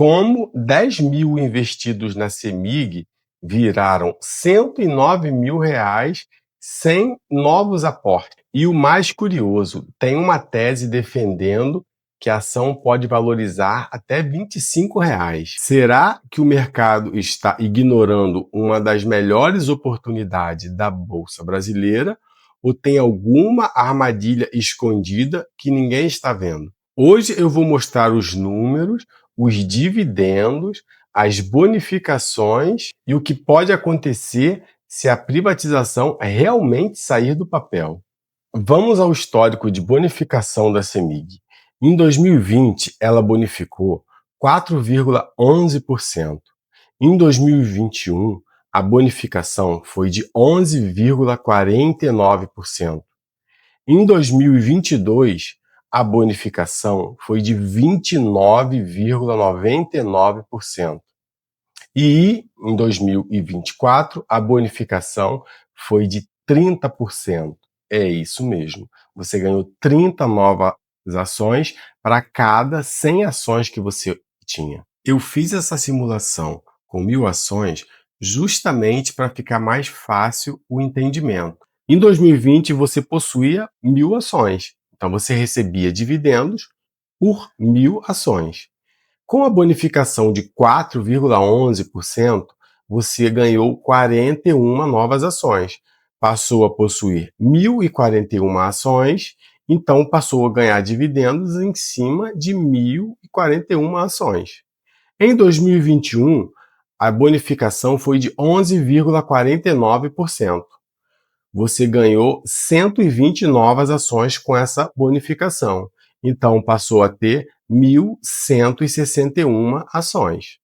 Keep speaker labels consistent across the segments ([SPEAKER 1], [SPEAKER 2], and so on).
[SPEAKER 1] Como 10 mil investidos na CEMIG viraram R$ 109 mil sem novos aportes. E o mais curioso, tem uma tese defendendo que a ação pode valorizar até R$ 25. Será que o mercado está ignorando uma das melhores oportunidades da Bolsa Brasileira ou tem alguma armadilha escondida que ninguém está vendo? Hoje eu vou mostrar os números, os dividendos, as bonificações e o que pode acontecer se a privatização realmente sair do papel. Vamos ao histórico de bonificação da CEMIG. Em 2020, ela bonificou 4,11%. Em 2021, a bonificação foi de 11,49%. Em 2022, a bonificação foi de 29,99%. E em 2024, a bonificação foi de 30%. É isso mesmo. Você ganhou 30 novas ações para cada 100 ações que você tinha. Eu fiz essa simulação com 1.000 ações justamente para ficar mais fácil o entendimento. Em 2020, você possuía 1.000 ações. Então, você recebia dividendos por 1.000 ações. Com a bonificação de 4,11%, você ganhou 41 novas ações. Passou a possuir 1.041 ações, então passou a ganhar dividendos em cima de 1.041 ações. Em 2021, a bonificação foi de 11,49%. Você ganhou 120 novas ações com essa bonificação. Então, passou a ter 1.161 ações.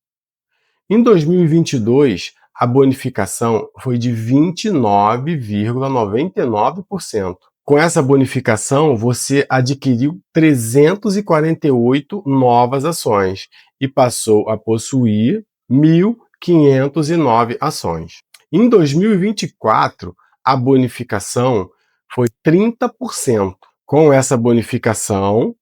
[SPEAKER 1] Em 2022, a bonificação foi de 29,99%. Com essa bonificação, você adquiriu 348 novas ações e passou a possuir 1.509 ações. Em 2024, a bonificação foi 30%. Com essa bonificação,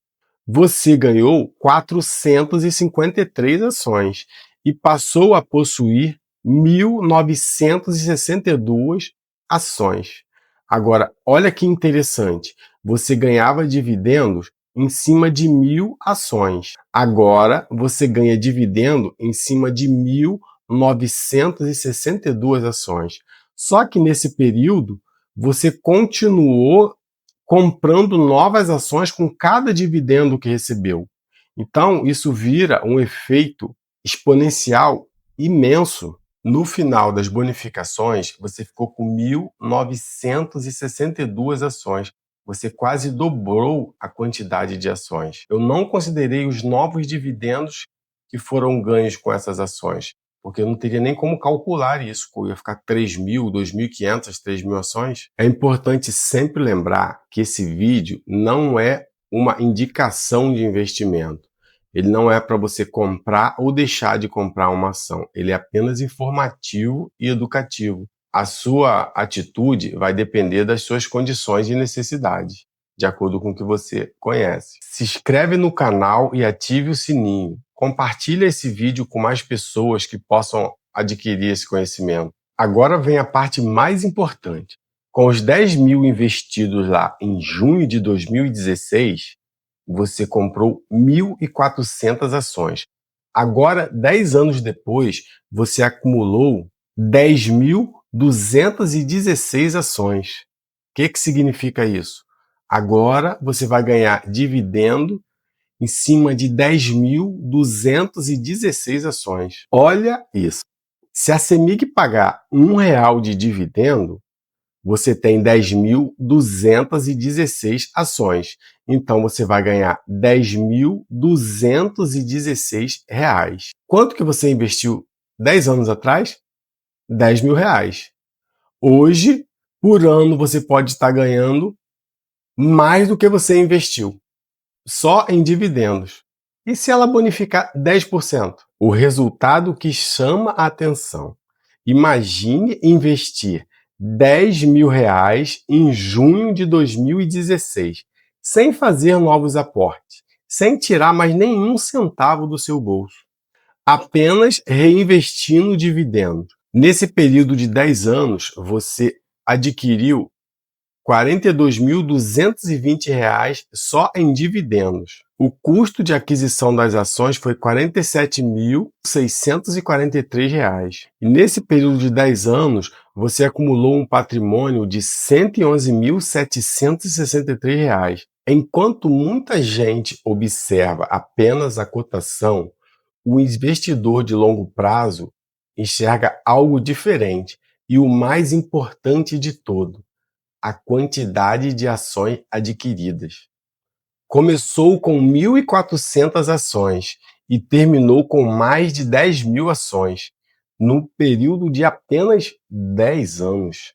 [SPEAKER 1] você ganhou 453 ações e passou a possuir 1.962 ações. Agora, olha que interessante, você ganhava dividendos em cima de 1.000 ações. Agora, você ganha dividendo em cima de 1.962 ações. Só que nesse período, você continuou comprando novas ações com cada dividendo que recebeu. Então, isso vira um efeito exponencial imenso. No final das bonificações, você ficou com 1.962 ações. Você quase dobrou a quantidade de ações. Eu não considerei os novos dividendos que foram ganhos com essas ações, porque eu não teria nem como calcular isso. Eu ia ficar 3.000, 2.500, 3.000 ações. É importante sempre lembrar que esse vídeo não é uma indicação de investimento. Ele não é para você comprar ou deixar de comprar uma ação. Ele é apenas informativo e educativo. A sua atitude vai depender das suas condições de necessidade, de acordo com o que você conhece. Se inscreve no canal e ative o sininho. Compartilhe esse vídeo com mais pessoas que possam adquirir esse conhecimento. Agora vem a parte mais importante. Com os 10 mil investidos lá em junho de 2016, você comprou 1.400 ações. Agora, 10 anos depois, você acumulou 10.216 ações. O que significa isso? Agora você vai ganhar dividendo em cima de 10.216 ações. Olha isso. Se a CEMIG pagar R$ 1 de dividendo, você tem 10.216 ações. Então, você vai ganhar R$ 10.216. Quanto que você investiu 10 anos atrás? R$ 10.000. Hoje, por ano, você pode estar ganhando mais do que você investiu, só em dividendos. E se ela bonificar 10%? O resultado que chama a atenção. Imagine investir R$ 10.000 em junho de 2016, sem fazer novos aportes, sem tirar mais nenhum centavo do seu bolso. apenas reinvestindo dividendos. Nesse período de 10 anos, você adquiriu R$ 42.220 só em dividendos. O custo de aquisição das ações foi R$ 47.643. E nesse período de 10 anos, você acumulou um patrimônio de R$ 111.763. Enquanto muita gente observa apenas a cotação, o investidor de longo prazo enxerga algo diferente e o mais importante de todo, a quantidade de ações adquiridas. Começou com 1.400 ações e terminou com mais de 10.000 ações, no período de apenas 10 anos.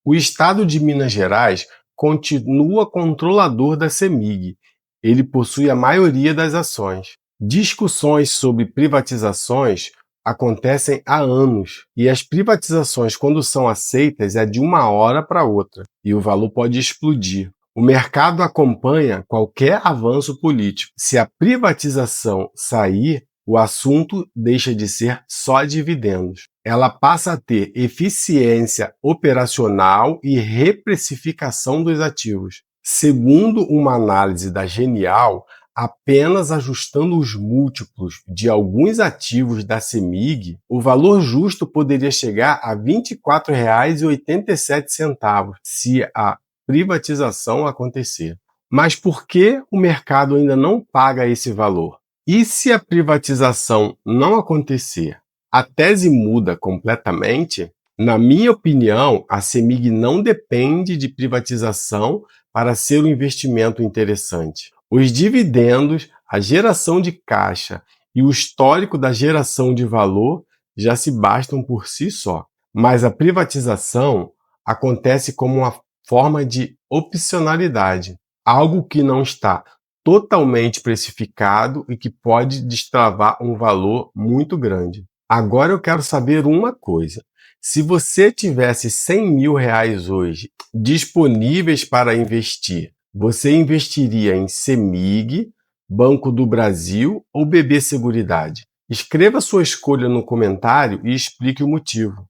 [SPEAKER 1] O Estado de Minas Gerais continua controlador da CEMIG. Ele possui a maioria das ações. Discussões sobre privatizações acontecem há anos, e as privatizações, quando são aceitas, é de uma hora para outra, e o valor pode explodir. O mercado acompanha qualquer avanço político. Se a privatização sair, o assunto deixa de ser só dividendos. Ela passa a ter eficiência operacional e reprecificação dos ativos. Segundo uma análise da Genial, apenas ajustando os múltiplos de alguns ativos da CEMIG, o valor justo poderia chegar a R$ 24,87 se a privatização acontecer. Mas por que o mercado ainda não paga esse valor? E se a privatização não acontecer? A tese muda completamente? Na minha opinião, a CEMIG não depende de privatização para ser um investimento interessante. Os dividendos, a geração de caixa e o histórico da geração de valor já se bastam por si só. Mas a privatização acontece como uma forma de opcionalidade, algo que não está totalmente precificado e que pode destravar um valor muito grande. Agora eu quero saber uma coisa. Se você tivesse R$ 100.000 hoje disponíveis para investir, você investiria em CEMIG, Banco do Brasil ou BB Seguridade? Escreva sua escolha no comentário e explique o motivo.